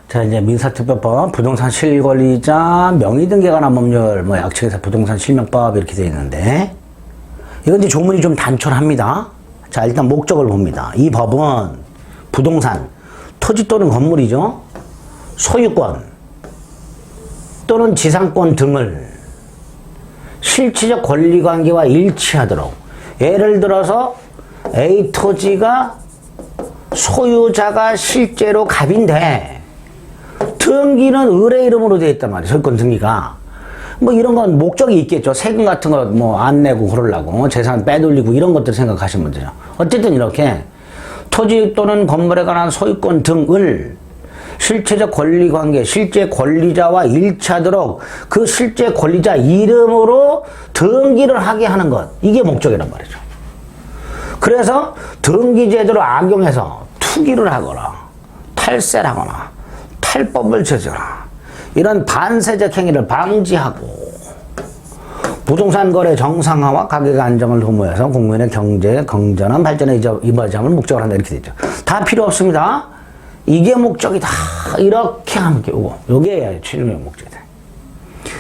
자, 이제 민사특별법, 부동산 실권리자, 명의등기에 관한 법률, 약칙에서 부동산 실명법 이렇게 되어 있는데, 이건 이제 조문이 좀 단촐합니다. 자, 일단 목적을 봅니다. 이 법은 부동산, 토지 또는 건물이죠. 소유권 또는 지상권 등을 실체적 권리관계와 일치하도록, 예를 들어서 A 토지가 소유자가 실제로 갑인데 등기는 을의 이름으로 되어 있단 말이에요. 소유권 등기가. 이런 건 목적이 있겠죠. 세금 같은 거 안 내고 그러려고, 재산 빼돌리고 이런 것들 생각하시면 되죠. 어쨌든 이렇게 토지 또는 건물에 관한 소유권 등을 실체적 권리관계, 실제 권리자와 일치하도록 그 실제 권리자 이름으로 등기를 하게 하는 것, 이게 목적이란 말이죠. 그래서 등기제도를 악용해서 투기를 하거나 탈세를 하거나 탈법을 저지르거나 이런 반세적 행위를 방지하고 부동산 거래 정상화와 가격 안정을 도모해서 국민의 경제 건전한 발전에 이바지함을 목적으로 한다, 이렇게 되죠. 다 필요 없습니다. 이게 목적이다, 이렇게 하면 요게 최종의 목적이다.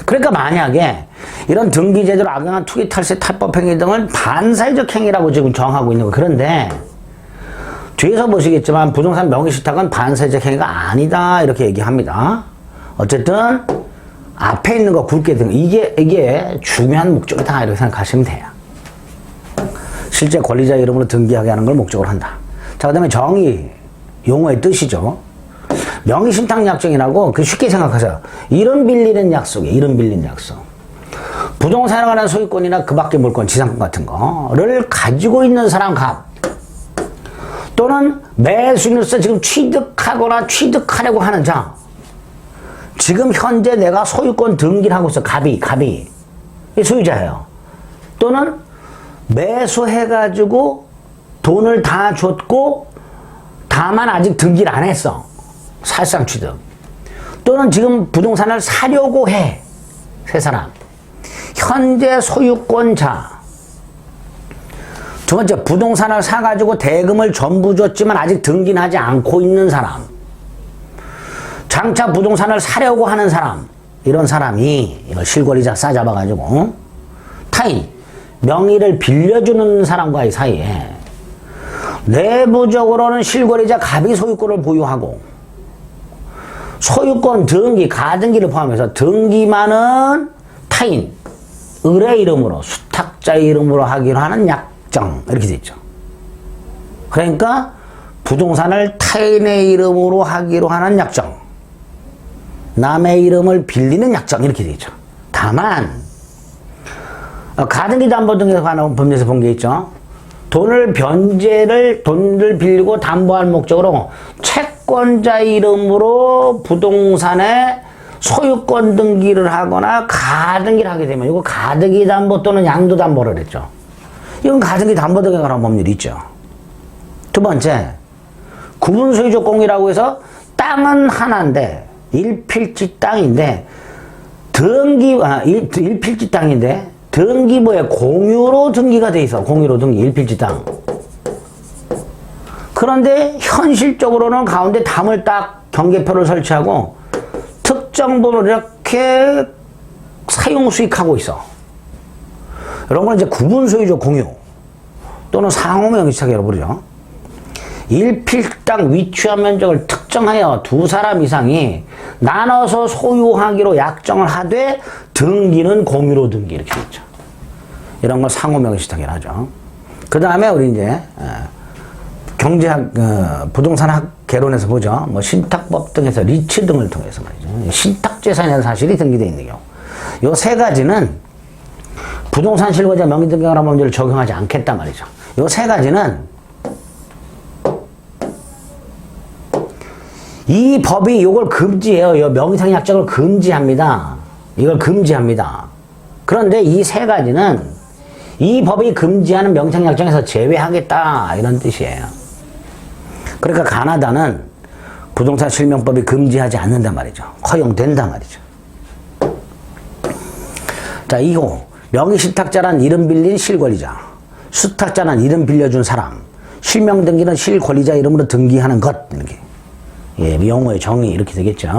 그러니까 만약에 이런 등기제도를 악용한 투기, 탈세, 탈법 행위 등을 반사회적 행위라고 지금 정하고 있는 거. 그런데 뒤에서 보시겠지만 부동산 명의실탁은 반사회적 행위가 아니다, 이렇게 얘기합니다. 어쨌든 앞에 있는 거 굵게 등, 이게 중요한 목적이다, 이렇게 생각하시면 돼요. 실제 권리자 이름으로 등기하게 하는 걸 목적으로 한다. 자, 그 다음에 정의, 용어의 뜻이죠. 명의신탁약정이라고 쉽게 생각하세요. 이름 빌리는 약속이에요. 이름 빌리는 약속. 부동산에 관한 소유권이나 그 밖의 물권, 지상권 같은 거를 가지고 있는 사람 갑, 또는 매수인으로서 지금 취득하거나 취득하려고 하는 자, 지금 현재 내가 소유권 등기를 하고 있어. 갑이 소유자예요. 또는 매수해가지고 돈을 다 줬고 다만 아직 등기를 안 했어. 사실상 취득. 또는 지금 부동산을 사려고 해. 세 사람. 현재 소유권자. 두 번째, 부동산을 사가지고 대금을 전부 줬지만 아직 등기는 하지 않고 있는 사람. 장차 부동산을 사려고 하는 사람. 이런 사람이 이걸 실권리자 싸잡아가지고 타인, 명의를 빌려주는 사람과의 사이에 내부적으로는 실권리자 갑이 소유권을 보유하고 소유권 등기, 가등기를 포함해서 등기만은 타인, 을의 이름으로, 수탁자의 이름으로 하기로 하는 약정, 이렇게 되어 있죠. 그러니까 부동산을 타인의 이름으로 하기로 하는 약정, 남의 이름을 빌리는 약정, 이렇게 되어 있죠. 다만 가등기 담보 등에 관한 법률에서 본 게 있죠. 돈을 빌리고 담보할 목적으로 채권자 이름으로 부동산에 소유권 등기를 하거나 가등기를 하게 되면 이거 가등기 담보 또는 양도 담보를 했죠. 이건 가등기 담보 등에 관한 법률이 있죠. 두 번째, 구분 소유적 공유라고 해서 땅은 하나인데 일필지 땅인데 일필지 땅인데 등기부에 공유로 등기가 돼 있어. 공유로 등기, 일필지 땅. 그런데 현실적으로는 가운데 담을 딱 경계표를 설치하고 특정 번호를 이렇게 사용 수익하고 있어. 이런 건 이제 구분 소유적 공유 또는 상호명의실탁이라고 부르죠. 일필땅 위치와 면적을 특정하여 두 사람 이상이 나눠서 소유하기로 약정을 하되 등기는 공유로 등기, 이렇게 돼 있죠. 이런 걸 상호명의실탁이라고 하죠. 그 다음에 우리 이제 경제학, 부동산학 개론에서 보죠. 신탁법 등에서 리츠 등을 통해서 말이죠. 신탁재산이라는 사실이 등기되어 있는 경우. 요 세 가지는 부동산 실거자 명의등기에 관한 법률을 적용하지 않겠단 말이죠. 요 세 가지는 이 법이 이걸 금지해요. 명의상 약정을 금지합니다. 이걸 금지합니다. 그런데 이 세 가지는 이 법이 금지하는 명의상 약정에서 제외하겠다, 이런 뜻이에요. 그러니까 가나다는 부동산 실명법이 금지하지 않는단 말이죠. 허용된단 말이죠. 자, 이거 명의실탁자란 이름 빌린 실권리자, 수탁자란 이름 빌려준 사람, 실명등기는 실권리자 이름으로 등기하는 것, 이렇게. 예, 영어의 정의 이렇게 되겠죠.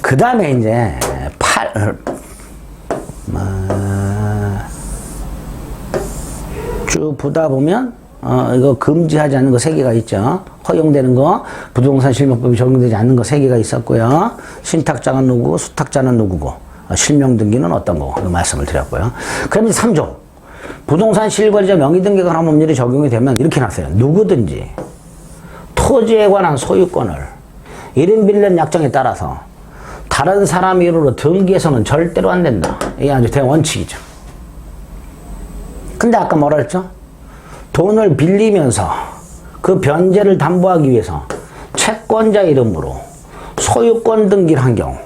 그 다음에 이제 쭉 보다 보면 이거 금지하지 않는 거 3개가 있죠. 허용되는 거, 부동산 실명법이 적용되지 않는 거 3개가 있었고요. 신탁자가 누구고 수탁자는 누구고 실명 등기는 어떤 거고 말씀을 드렸고요. 그럼 이제 3조 부동산 실거래자 명의등기가 관한 법률이 적용이 되면 이렇게 났어요. 누구든지 토지에 관한 소유권을 1인 빌린 약정에 따라서 다른 사람 이름으로 등기해서는 절대로 안 된다. 이게 아주 대원칙이죠. 근데 아까 뭐라 했죠? 돈을 빌리면서 그 변제를 담보하기 위해서 채권자 이름으로 소유권 등기를 한 경우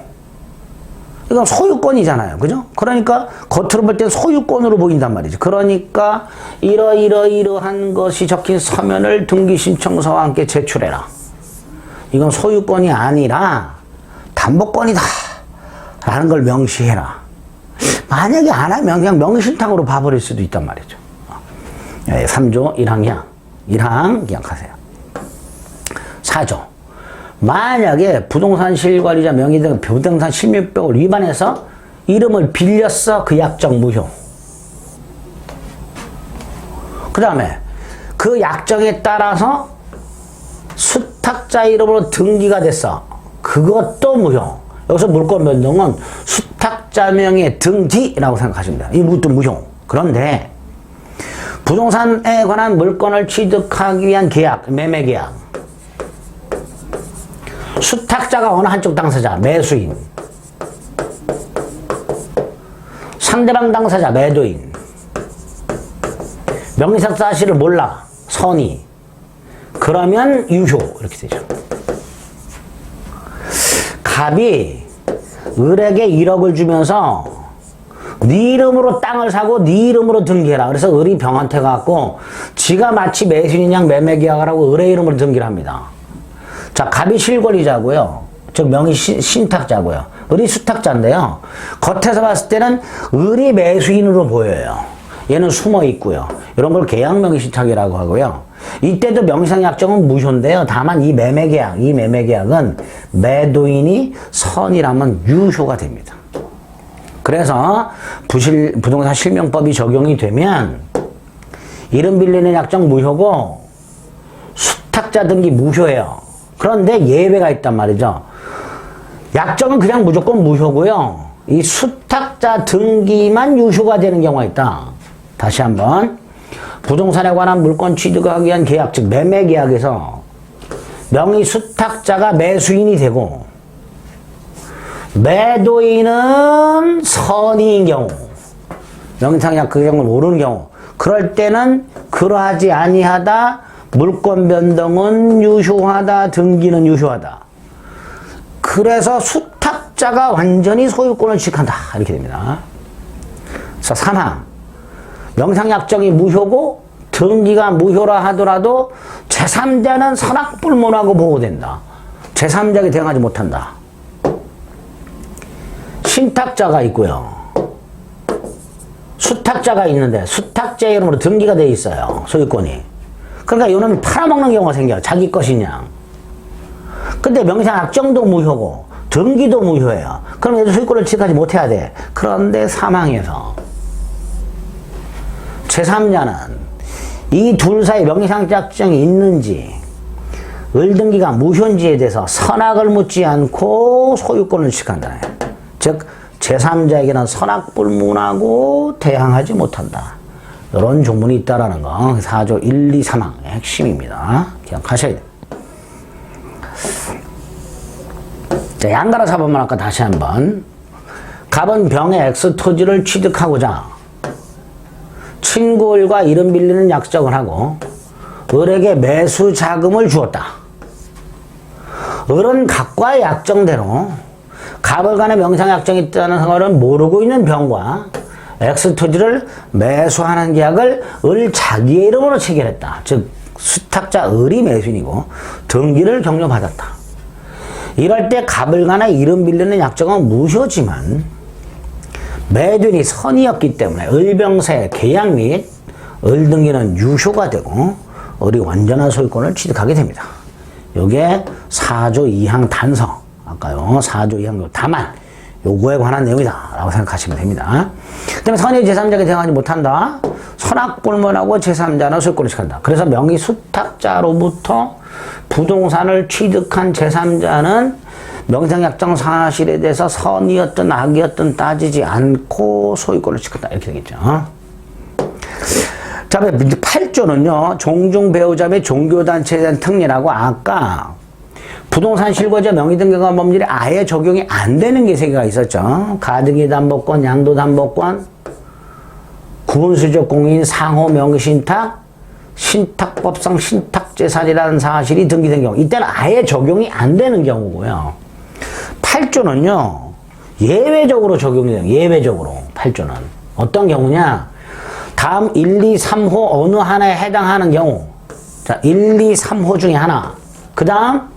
이건 소유권이잖아요. 그죠? 그러니까 겉으로 볼 땐 소유권으로 보인단 말이죠. 그러니까 이러한 것이 적힌 서면을 등기 신청서와 함께 제출해라. 이건 소유권이 아니라 담보권이다 라는 걸 명시해라. 만약에 안 하면 그냥 명의신탁으로 봐버릴 수도 있단 말이죠. 3조 1항 기억하세요. 4조 만약에 부동산 실거래자 명의 등 부동산 실명법을 위반해서 이름을 빌렸어. 그 약정 무효. 그 다음에 그 약정에 따라서 수탁자 이름으로 등기가 됐어. 그것도 무효. 여기서 물권 변동은 수탁자명의 등기라고 생각하시면 돼요. 이것도 무효. 그런데 부동산에 관한 물건을 취득하기 위한 계약, 매매 계약. 수탁자가 어느 한쪽 당사자, 매수인. 상대방 당사자, 매도인. 명의상 사실을 몰라, 선의. 그러면 유효. 이렇게 되죠. 갑이 을에게 1억을 주면서 네 이름으로 땅을 사고 네 이름으로 등기해라. 그래서 을이 병한테 갖고 지가 마치 매수인 양 매매 계약을 하고 을의 이름으로 등기를 합니다. 자, 갑이 실권리자고요. 즉 명의 신탁자고요. 을이 수탁자인데요. 겉에서 봤을 때는 을이 매수인으로 보여요. 얘는 숨어 있고요. 이런 걸 계약 명의 신탁이라고 하고요. 이때도 명의상 약정은 무효인데요. 다만 이 매매 계약은 매도인이 선이라면 유효가 됩니다. 그래서 부동산 실명법이 적용이 되면 이름 빌리는 약정 무효고 수탁자 등기 무효예요. 그런데 예외가 있단 말이죠. 약정은 그냥 무조건 무효고요. 이 수탁자 등기만 유효가 되는 경우가 있다. 다시 한번 부동산에 관한 물건 취득하기 위한 계약, 즉 매매 계약에서 명의 수탁자가 매수인이 되고 매도인은 선의인 경우, 명의상 약정을 모르는 경우, 그럴 때는 그러하지 아니하다, 물권 변동은 유효하다, 등기는 유효하다. 그래서 수탁자가 완전히 소유권을 취득한다. 이렇게 됩니다. 그래서 3항. 명의상 약정이 무효고 등기가 무효라 하더라도 제3자는 선악불문하고 보호된다. 제3자에게 대응하지 못한다. 신탁자가 있고요. 수탁자가 있는데 수탁자 이름으로 등기가 돼 있어요. 소유권이. 그러니까 이놈이 팔아먹는 경우가 생겨요. 자기 것이냐. 근데 명의상 약정도 무효고 등기도 무효예요. 그럼 얘도 소유권을 취득하지 못해야 돼. 그런데 사망해서 제3자는 이 둘 사이 명의상 약정이 있는지 을등기가 무효인지에 대해서 선악을 묻지 않고 소유권을 취득한다. 즉 제3자에게는 선악불문하고 대항하지 못한다. 이런 조문이 있다라는 거 4조 1, 2, 3항의 핵심입니다. 기억하셔야 돼요. 자, 양가라 사법만 아까 다시 한번. 갑은 병의 X 토지를 취득하고자 친구 을과 이름 빌리는 약정을 하고 을에게 매수 자금을 주었다. 을은 갑과의 약정대로 갑을 간의 명의상 약정이 있다는 것을 모르고 있는 병과 X 토지를 매수하는 계약을 을 자기의 이름으로 체결했다. 즉 수탁자 을이 매수인이고 등기를 격려받았다. 이럴 때 갑을 간의 이름 빌리는 약정은 무효지만 매도인이 선이었기 때문에 을병사의 계약 및 을등기는 유효가 되고 을이 완전한 소유권을 취득하게 됩니다. 요게 4조 2항 단서. 아까요. 4조 2항 다만 요거에 관한 내용이다 라고 생각하시면 됩니다. 그 다음에 선의 제3자에게 대응하지 못한다. 선악불문하고 제3자는 소유권을 취한다. 그래서 명의 수탁자로부터 부동산을 취득한 제3자는 명상약정 사실에 대해서 선이었든 악이었든 따지지 않고 소유권을 취한다. 이렇게 되겠죠. 자, 8조는요. 종중 배우자 및 종교단체에 대한 특례라고 아까 부동산 실거주자 명의등기관 법률이 아예 적용이 안 되는 게 세 개가 있었죠. 가등기 담보권, 양도 담보권, 구분수적 공인 상호 명의신탁, 신탁법상 신탁재산이라는 사실이 등기된 경우. 이때는 아예 적용이 안 되는 경우고요. 8조는요. 예외적으로 적용이 돼요. 예외적으로 8조는. 어떤 경우냐. 다음 1, 2, 3호 어느 하나에 해당하는 경우. 자, 1, 2, 3호 중에 하나. 그 다음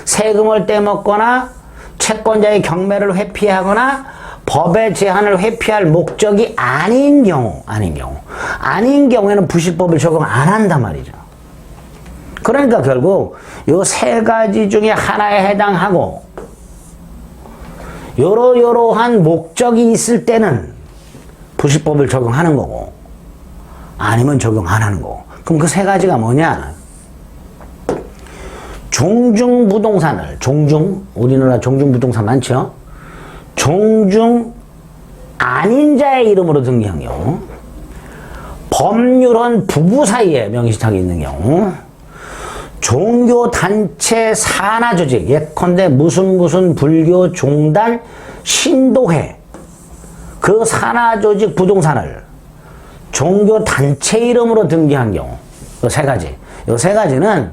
세금을 떼먹거나 채권자의 경매를 회피하거나 법의 제한을 회피할 목적이 아닌 경우에는 부실법을 적용 안 한단 말이죠. 그러니까 결국 요 세 가지 중에 하나에 해당하고 요러요러한 목적이 있을 때는 부실법을 적용하는 거고 아니면 적용 안 하는 거고. 그럼 그 세 가지가 뭐냐? 종중부동산을, 우리나라 종중부동산 많죠? 종중 아닌 자의 이름으로 등기한 경우, 법률은 부부 사이에 명의신탁이 있는 경우, 종교단체 산하조직, 예컨대 무슨 불교 종단 신도회, 그 산하조직 부동산을 종교단체 이름으로 등기한 경우, 요 세 가지. 요 세 가지는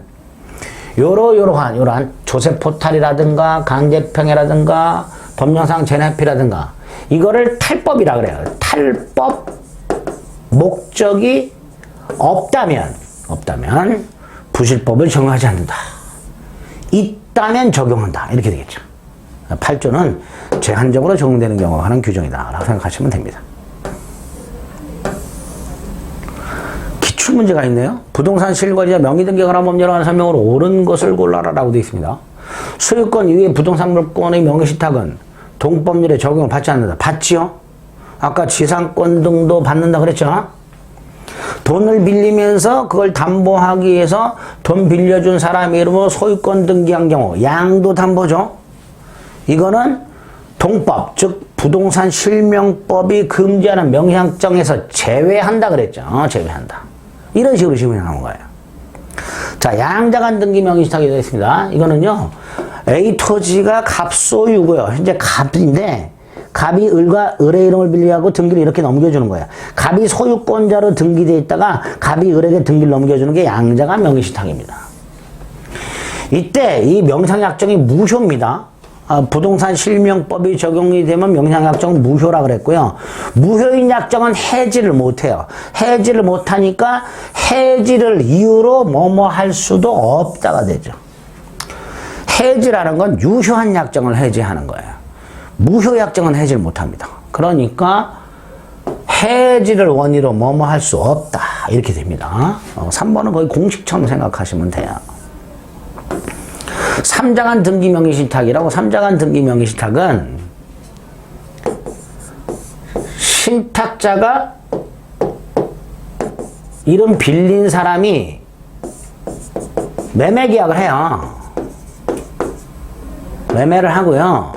요러한 조세포탈이라든가 강제평해라든가 법령상 제내피라든가 이거를 탈법이라 그래요. 탈법 목적이 없다면 부실법을 적용하지 않는다. 있다면 적용한다. 이렇게 되겠죠. 8조는 제한적으로 적용되는 경우가 하는 규정이다 라고 생각하시면 됩니다. 기출문제가 있네요. 부동산 실거주자 명의등기 관한 법률에 관한 설명으로 옳은 것을 골라라 라고 되어 있습니다. 소유권 이외의 부동산 물건의 명의신탁은 동법률에 적용을 받지 않는다. 받지요? 아까 지상권 등도 받는다 그랬죠? 돈을 빌리면서 그걸 담보하기 위해서 돈 빌려준 사람 이름으로 소유권 등기한 경우 양도담보죠. 이거는 동법, 즉 부동산 실명법이 금지하는 명의약정에서 제외한다 그랬죠. 제외한다. 이런 식으로 질문하는 거예요. 자, 양자간 등기 명의신탁이 되어 있습니다. 이거는요, A 토지가 갑소유고요. 현재 갑인데, 갑이 을과 을의 이름을 빌리하고 등기를 이렇게 넘겨주는 거예요. 갑이 소유권자로 등기되어 있다가 갑이 을에게 등기를 넘겨주는 게 양자간 명의신탁입니다. 이때 이 명상약정이 무효입니다. 부동산 실명법이 적용이 되면 명상약정은 무효라 그랬고요. 무효인 약정은 해지를 못해요. 해지를 못하니까 해지를 이유로 뭐뭐 할 수도 없다가 되죠. 해지라는 건 유효한 약정을 해지하는 거예요. 무효 약정은 해지를 못합니다. 그러니까 해지를 원인으로 뭐뭐 할 수 없다. 이렇게 됩니다. 3번은 거의 공식처럼 생각하시면 돼요. 3자간 등기 명의신탁이라고. 3자간 등기 명의신탁은 신탁자가 이름 빌린 사람이 매매 계약을 해요. 매매를 하고요.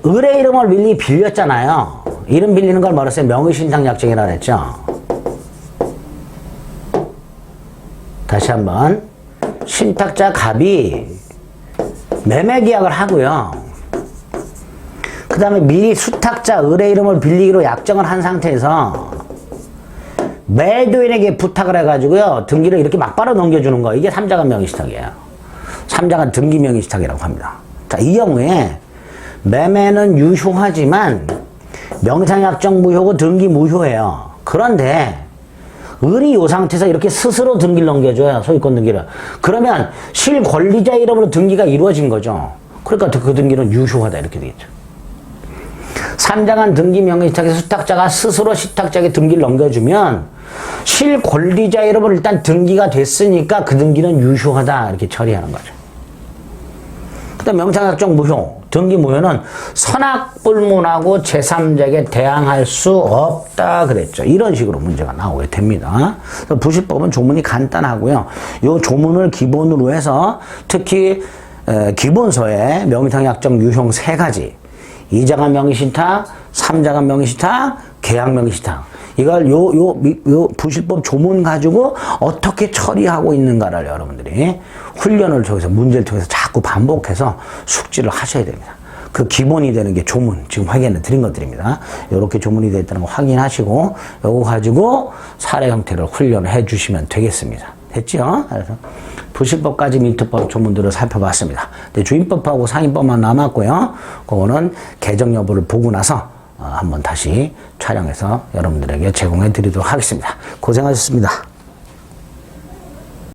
을의 이름을 미리 빌렸잖아요. 이름 빌리는 걸 뭐라 했어요? 명의신탁 약정이라고 했죠. 다시 한번. 신탁자 갑이 매매 계약을 하고요. 그 다음에 미리 수탁자 을의 이름을 빌리기로 약정을 한 상태에서 매도인에게 부탁을 해가지고요. 등기를 이렇게 막바로 넘겨주는 거. 이게 3자간 명의신탁이에요. 3자간 등기 명의신탁이라고 합니다. 자, 이 경우에 매매는 유효하지만 명상약정 무효고 등기 무효예요. 그런데 을이 이 상태에서 이렇게 스스로 등기를 넘겨줘요. 소유권 등기를. 그러면 실권리자 이름으로 등기가 이루어진 거죠. 그러니까 그 등기는 유효하다 이렇게 되겠죠. 3자간 등기 명의신탁에서 수탁자가 스스로 신탁자에게 등기를 넘겨주면 실권리자 여러분 일단 등기가 됐으니까 그 등기는 유효하다 이렇게 처리하는 거죠. 그다음 명상약정 무효, 등기 무효는 선악불문하고 제3자에게 대항할 수 없다 그랬죠. 이런 식으로 문제가 나오게 됩니다. 부실법은 조문이 간단하고요. 이 조문을 기본으로 해서 특히 기본서에 명의상약정 유형 3가지, 2자간 명의신탁, 3자간 명의신탁, 계약 명의신탁, 이걸 요 부실법 조문 가지고 어떻게 처리하고 있는가를 여러분들이 훈련을 통해서 문제를 통해서 자꾸 반복해서 숙지를 하셔야 됩니다. 그 기본이 되는 게 조문, 지금 확인해 드린 것들입니다. 이렇게 조문이 되어 있다는 거 확인하시고 요거 가지고 사례 형태로 훈련을 해 주시면 되겠습니다. 됐죠? 그래서 부실법까지 민특법 조문들을 살펴봤습니다. 근데 주임법하고 상임법만 남았고요. 그거는 개정 여부를 보고 나서 한번 다시 촬영해서 여러분들에게 제공해 드리도록 하겠습니다. 고생하셨습니다.